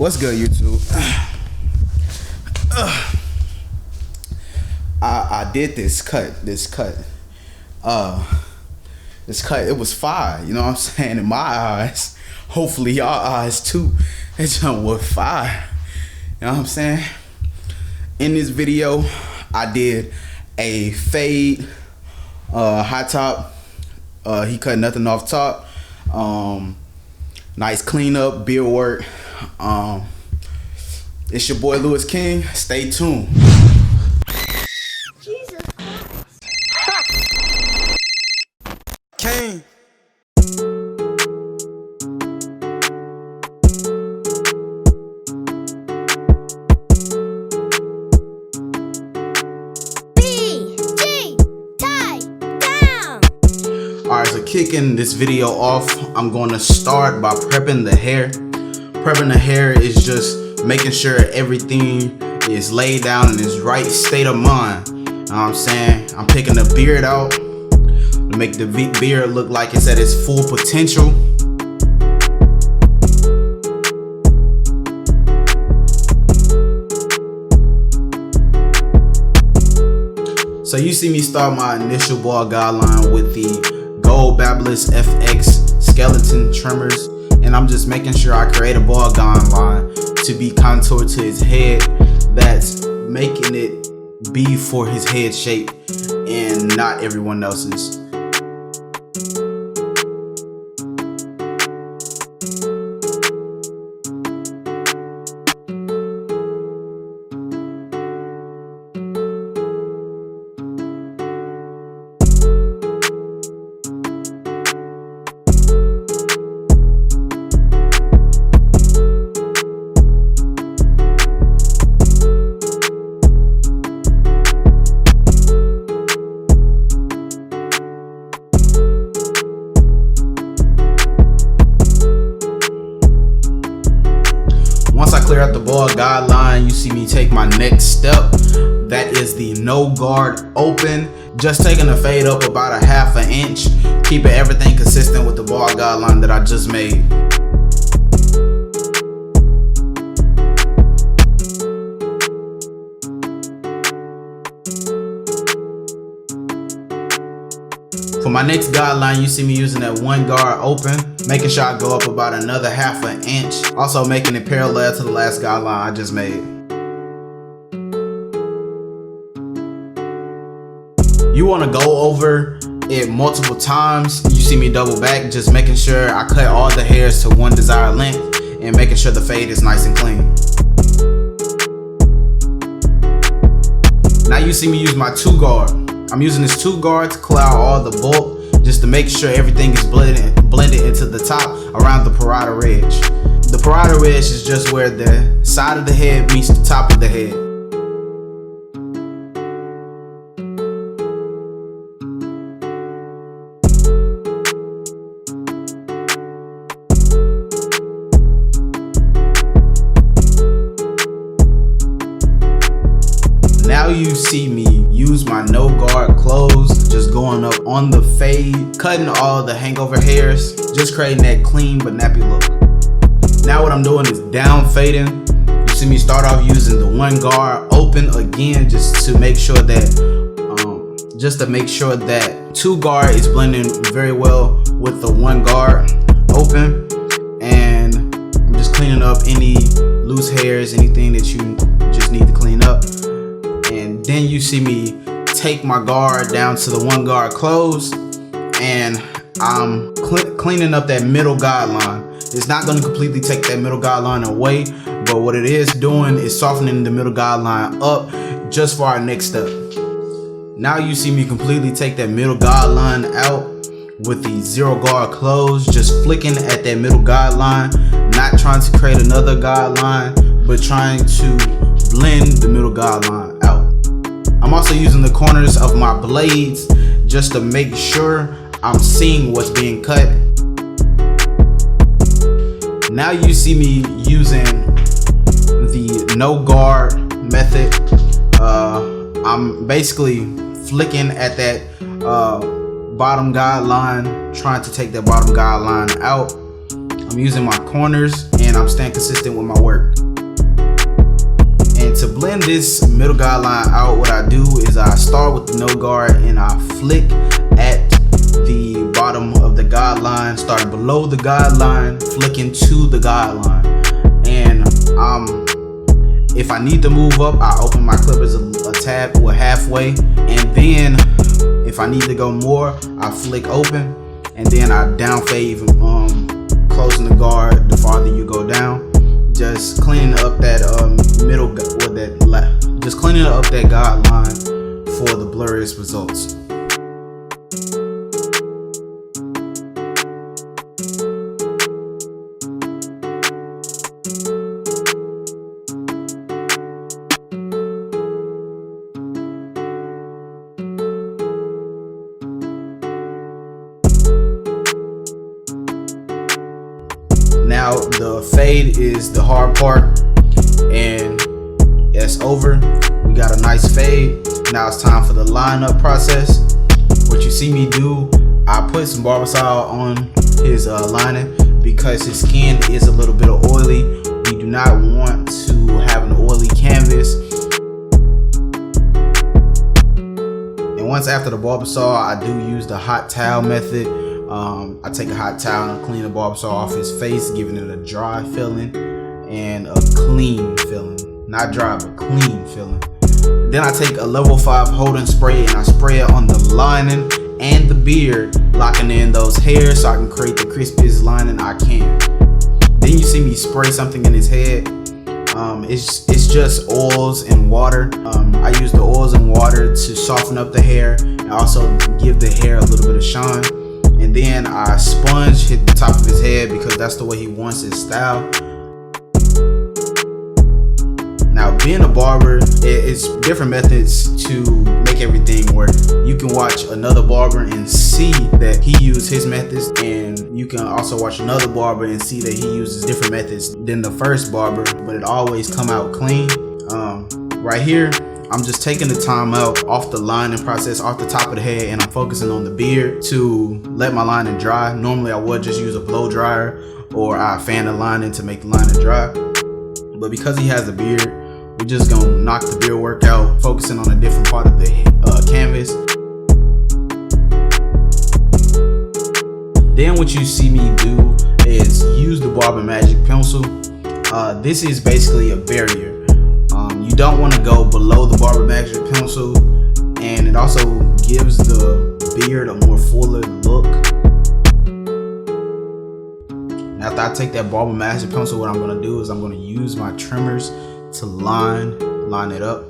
What's good, YouTube? I did this cut. It was fire. You know what I'm saying? In my eyes, hopefully y'all eyes too. That jump was fire. You know what I'm saying? In this video, I did a fade, high top. He cut nothing off top. Nice cleanup, beard work. It's your boy Louis King. Stay tuned. Jesus Christ. Kingg. Alright, so kicking this video off, I'm going to start by prepping the hair. Prepping the hair is just making sure everything is laid down in its right state of mind. You know what I'm saying? I'm picking the beard out to make the beard look like it's at its full potential. So you see me start my initial bald guideline with the Gold Barbers FX skeleton trimmers, and I'm just making sure I create a bald guideline to be contoured to his head, that's making it be for his head shape and not everyone else's. Once I clear out the bald guideline, you see me take my next step. That is the no guard open. Just taking a fade up about a ½ an inch, keeping everything consistent with the bald guideline that I just made. For my next guideline, you see me using that one guard open, making sure I go up about another ½ an inch, also making it parallel to the last guideline I just made. You want to go over it multiple times. You see me double back, just making sure I cut all the hairs to one desired length and making sure the fade is nice and clean. Now you see me use my 2 guard. I'm using this 2 guard to clear out all the bulk, just to make sure everything is blended into the top around the parietal ridge. The parietal ridge is just where the side of the head meets the top of the head. Now you see me use my no guard close, just going up on the fade, cutting all the hangover hairs, just creating that clean but nappy look. Now what I'm doing is down fading. You see me start off using the 1 guard open again, just to make sure that 2 guard is blending very well with the 1 guard open. And I'm just cleaning up any loose hairs, anything that you just need to clean up. And then you see me take my guard down to the 1 guard close, and I'm cleaning up that middle guideline. It's not going to completely take that middle guideline away, but what it is doing is softening the middle guideline up just for our next step. Now you see me completely take that middle guideline out with the 0 guard close, just flicking at that middle guideline, not trying to create another guideline, but trying to blend the middle guideline out. I'm also using the corners of my blades just to make sure I'm seeing what's being cut. Now you see me using the no guard method. I'm basically flicking at that bottom guideline, trying to take that bottom guideline out. I'm using my corners and and I'm staying consistent with my work. And to blend this middle guideline out, what I do is I start with the no guard and I flick at the bottom of the guideline, starting below the guideline, flicking to the guideline. And if I need to move up, I open my clip as a tab or halfway, and then if I need to go more, I flick open, and then I down fade, closing the guard the farther you go down. Just cleaning up that middle or that just cleaning up that guideline for the blurriest results. Now the fade is the hard part, and it's over. We got a nice fade. Now it's time for the lineup process. What you see me do, I put some Barbers on his lining because his skin is a little bit oily. We do not want to have an oily canvas. And once after the Barbers, I do use the hot towel method. I take a hot towel and clean the Barbers off his face, giving it a dry feeling and a clean feeling. Not dry, but clean feeling. Then I take a level 5 holding spray and I spray it on the lining and the beard, locking in those hairs so I can create the crispiest lining I can. Then you see me spray something in his head. It's just oils and water. I use the oils and water to soften up the hair and also give the hair a little bit of shine. And then I sponge hit the top of his head because that's the way he wants his style. Now, being a barber, it's different methods to make everything work. You can watch another barber and see that he used his methods, and you can also watch another barber and see that he uses different methods than the first barber, but it always come out clean. Right here, I'm just taking the time out off the lining process, off the top of the head, and I'm focusing on the beard to let my lining dry. Normally I would just use a blow dryer or I fan the lining to make the lining dry. But because he has a beard, we're just gonna knock the beard work out, focusing on a different part of the canvas. Then what you see me do is use the Barber Magic pencil. This is basically a barrier. You don't want to go below the Barber Magic pencil, and it also gives the beard a more fuller look. After I take that Barber Magic pencil, what I'm going to do is I'm going to use my trimmers to line it up.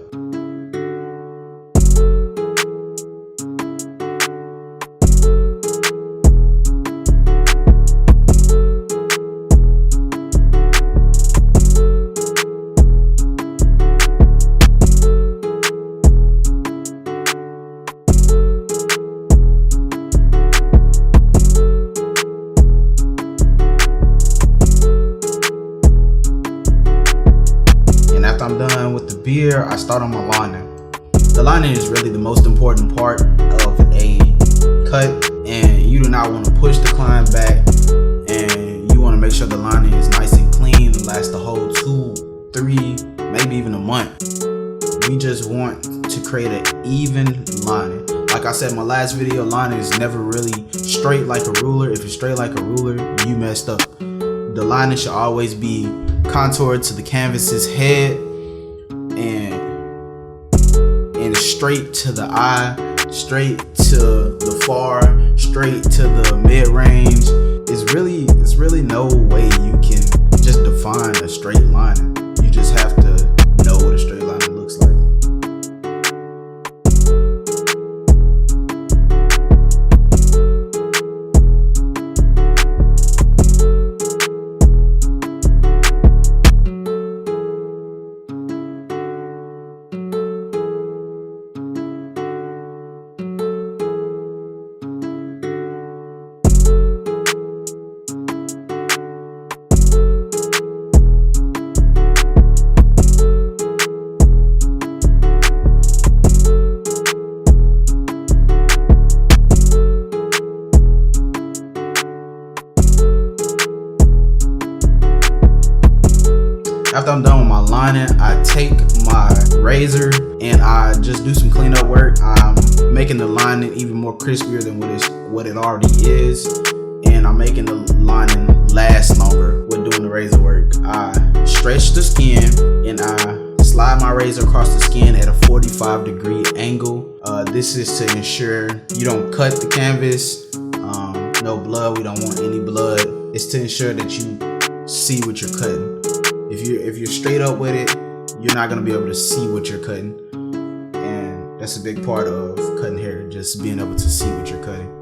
I'm done with the beard, I start on my lining. The lining is really the most important part of a cut, and you do not want to push the client back, and you want to make sure the lining is nice and clean and lasts the whole 2, 3, maybe even a month. We just want to create an even lining. Like I said in my last video, lining is never really straight like a ruler. If it's straight like a ruler, you messed up. The lining should always be contoured to the canvas's head and straight to the eye, straight to the far, straight to the mid-range. It's really no way you can just define a straight lining. You just have to know what a straight lining looks like. After I'm done with my lining, I take my razor and I just do some cleanup work. I'm making the lining even more crispier than what it already is, and I'm making the lining last longer with doing the razor work. I stretch the skin and I slide my razor across the skin at a 45-degree angle. This is to ensure you don't cut the canvas. No blood, we don't want any blood. It's to ensure that you see what you're cutting. If you're straight up with it, you're not gonna be able to see what you're cutting. And that's a big part of cutting hair, just being able to see what you're cutting.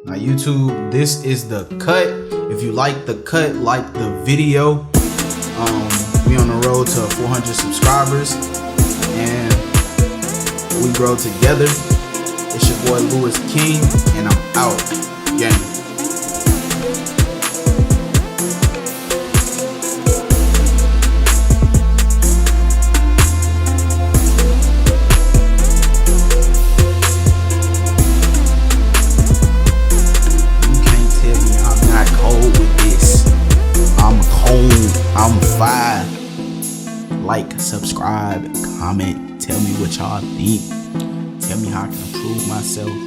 Now YouTube, this is the cut. If you like the cut, like the video. We on the road to 400 subscribers and we grow together. It's your boy Louis King and I'm out. Gang. I'm fire. Like, subscribe, comment, tell me what y'all think. Tell me how I can improve myself.